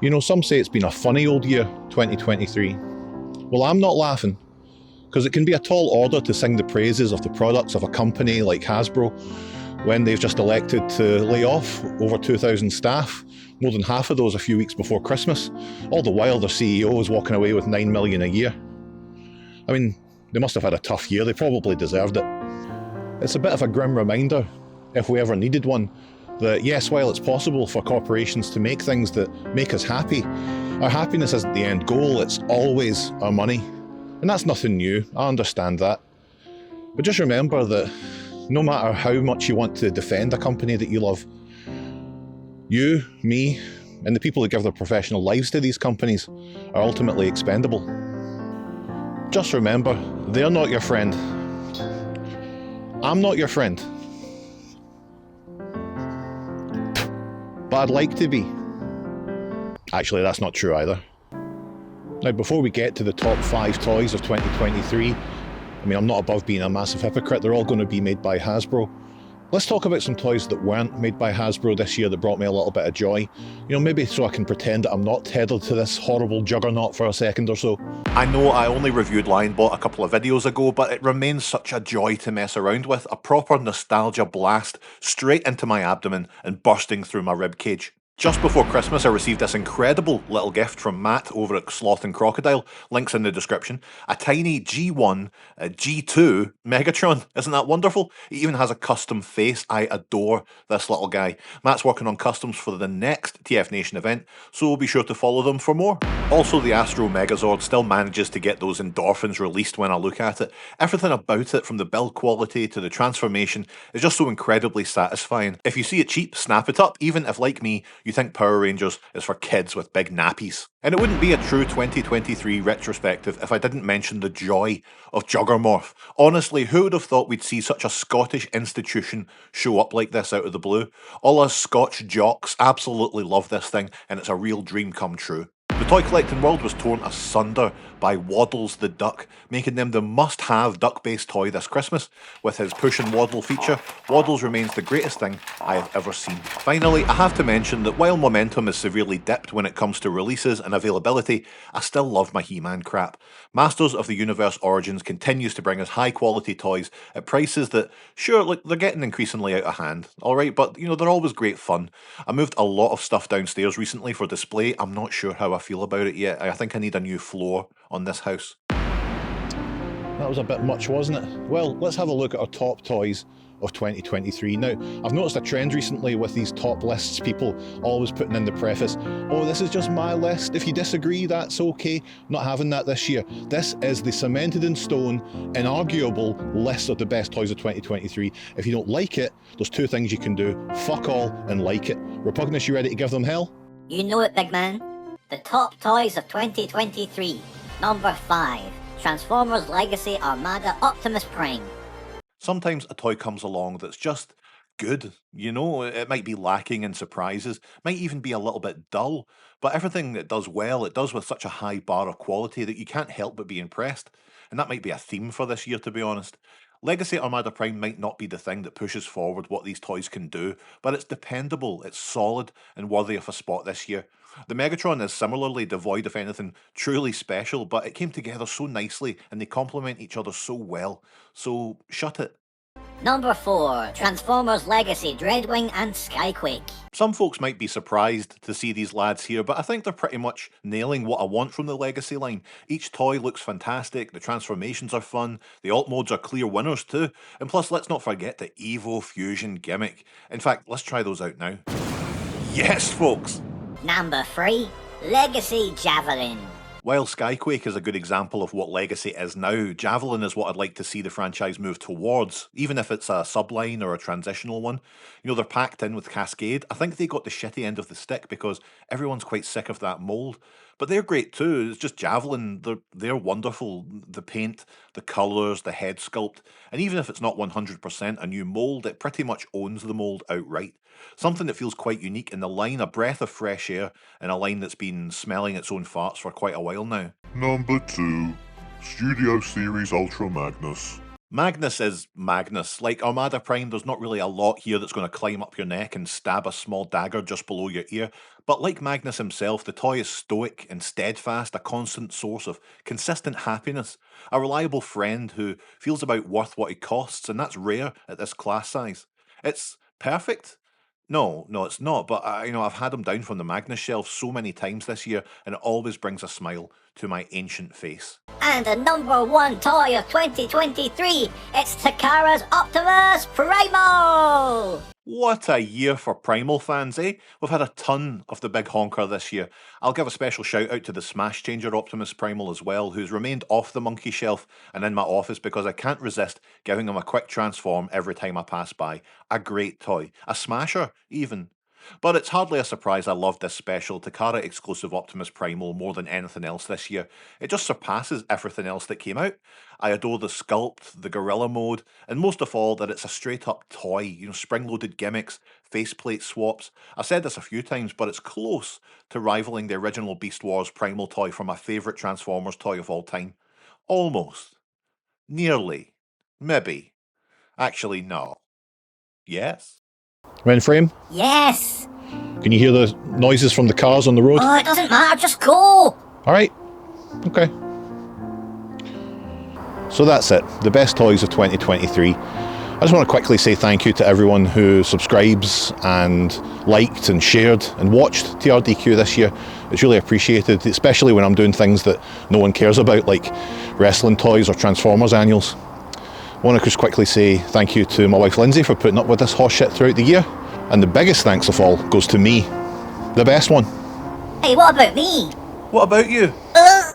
You know, some say it's been a funny old year, 2023. Well, I'm not laughing, because it can be a tall order to sing the praises of the products of a company like Hasbro when they've just elected to lay off over 2,000 staff, more than half of those a few weeks before Christmas, all the while their CEO is walking away with $9 million a year. I mean, they must have had a tough year, they probably deserved it. It's a bit of a grim reminder, if we ever needed one, that yes, while it's possible for corporations to make things that make us happy, our happiness isn't the end goal, it's always our money. And that's nothing new, I understand that. But just remember that no matter how much you want to defend a company that you love, you, me, and the people who give their professional lives to these companies are ultimately expendable. Just remember, they're not your friend. I'm not your friend. But I'd like to be. Actually, that's not true either. Now, before we get to the top 5 toys of 2023, I mean, I'm not above being a massive hypocrite, they're all going to be made by Hasbro. Let's talk about some toys that weren't made by Hasbro this year that brought me a little bit of joy. You know, maybe so I can pretend that I'm not tethered to this horrible juggernaut for a second or so. I know I only reviewed Lionbot a couple of videos ago, but it remains such a joy to mess around with, a proper nostalgia blast straight into my abdomen and bursting through my ribcage. Just before Christmas I received this incredible little gift from Matt over at Sloth and Crocodile, links in the description, a tiny G1, G2 Megatron. Isn't that wonderful? It even has a custom face. I adore this little guy. Matt's working on customs for the next TF Nation event, so be sure to follow them for more. Also, the Astro Megazord still manages to get those endorphins released when I look at it. Everything about it, from the build quality to the transformation, is just so incredibly satisfying. If you see it cheap, snap it up, even if, like me, you think Power Rangers is for kids with big nappies. And it wouldn't be a true 2023 retrospective if I didn't mention the joy of Juggermorph. Honestly, who would have thought we'd see such a Scottish institution show up like this out of the blue? All us Scotch jocks absolutely love this thing, and it's a real dream come true. The toy collecting world was torn asunder by Waddles the Duck, making them the must-have duck-based toy this Christmas. With his push and waddle feature, Waddles remains the greatest thing I have ever seen. Finally, I have to mention that while momentum is severely dipped when it comes to releases and availability, I still love my He-Man crap. Masters of the Universe Origins continues to bring us high-quality toys at prices that, sure, look, they're getting increasingly out of hand, alright, but you know, they're always great fun. I moved a lot of stuff downstairs recently for display. I'm not sure how I feel about it yet. I think I need a new floor on this house. That was a bit much, wasn't it? Well, let's have a look at our top toys of 2023. Now, I've noticed a trend recently with these top lists, people always putting in the preface, oh, this is just my list, if you disagree, that's okay. Not having that this year. This is the cemented in stone, inarguable list of the best toys of 2023. If you don't like it, there's 2 things you can do. Fuck all and like it. Repugnus, you ready to give them hell? You know it, big man. The top toys of 2023. Number 5. Transformers Legacy Armada Optimus Prime. Sometimes a toy comes along that's just good, you know, it might be lacking in surprises, might even be a little bit dull, but everything it does well, it does with such a high bar of quality that you can't help but be impressed. And that might be a theme for this year, to be honest. Legacy Armada Prime might not be the thing that pushes forward what these toys can do, but it's dependable, it's solid, and worthy of a spot this year. The Megatron is similarly devoid of anything truly special, but it came together so nicely and they complement each other so well. So, shut it. Number 4. Transformers Legacy Dreadwing and Skyquake. Some folks might be surprised to see these lads here, but I think they're pretty much nailing what I want from the Legacy line. Each toy looks fantastic, the transformations are fun, the alt modes are clear winners too, and plus let's not forget the Evo Fusion gimmick. In fact, let's try those out now. Yes, folks! Number 3. Legacy Javelin. While Skyquake is a good example of what Legacy is now, Javelin is what I'd like to see the franchise move towards, even if it's a subline or a transitional one. You know, they're packed in with Cascade. I think they got the shitty end of the stick because everyone's quite sick of that mould. But they're great too, it's just Javelin, they're wonderful. The paint, the colours, the head sculpt, and even if it's not 100% a new mould, it pretty much owns the mould outright. Something that feels quite unique in the line, a breath of fresh air, in a line that's been smelling its own farts for quite a while now. Number 2. Studio Series Ultra Magnus. Magnus is Magnus. Like Armada Prime, there's not really a lot here that's going to climb up your neck and stab a small dagger just below your ear. But like Magnus himself, the toy is stoic and steadfast, a constant source of consistent happiness, a reliable friend who feels about worth what he costs, and that's rare at this class size. It's perfect. No, it's not. But I've had him down from the Magnus shelf so many times this year, and it always brings a smile to my ancient face. And the number one toy of 2023, it's Takara's Optimus Primal! What a year for Primal fans, eh? We've had a ton of the big honker this year. I'll give a special shout out to the Smash Changer Optimus Primal as well, who's remained off the monkey shelf and in my office because I can't resist giving him a quick transform every time I pass by. A great toy. A smasher, even. But it's hardly a surprise I love this special Takara exclusive Optimus Primal more than anything else this year. It just surpasses everything else that came out. I adore the sculpt, the gorilla mode, and most of all that it's a straight up toy, spring-loaded gimmicks, faceplate swaps. I've said this a few times, but it's close to rivaling the original Beast Wars Primal toy for my favourite Transformers toy of all time. Almost. Nearly. Maybe. Actually, no. Yes? We're in frame? Yes! Can you hear the noises from the cars on the road? Oh, it doesn't matter, just go! Alright. Okay. So that's it. The best toys of 2023. I just want to quickly say thank you to everyone who subscribes and liked and shared and watched TRDQ this year. It's really appreciated, especially when I'm doing things that no one cares about, like wrestling toys or Transformers annuals. I want to just quickly say thank you to my wife Lindsay for putting up with this horse shit throughout the year. And the biggest thanks of all goes to me, the best one. Hey, what about me? What about you?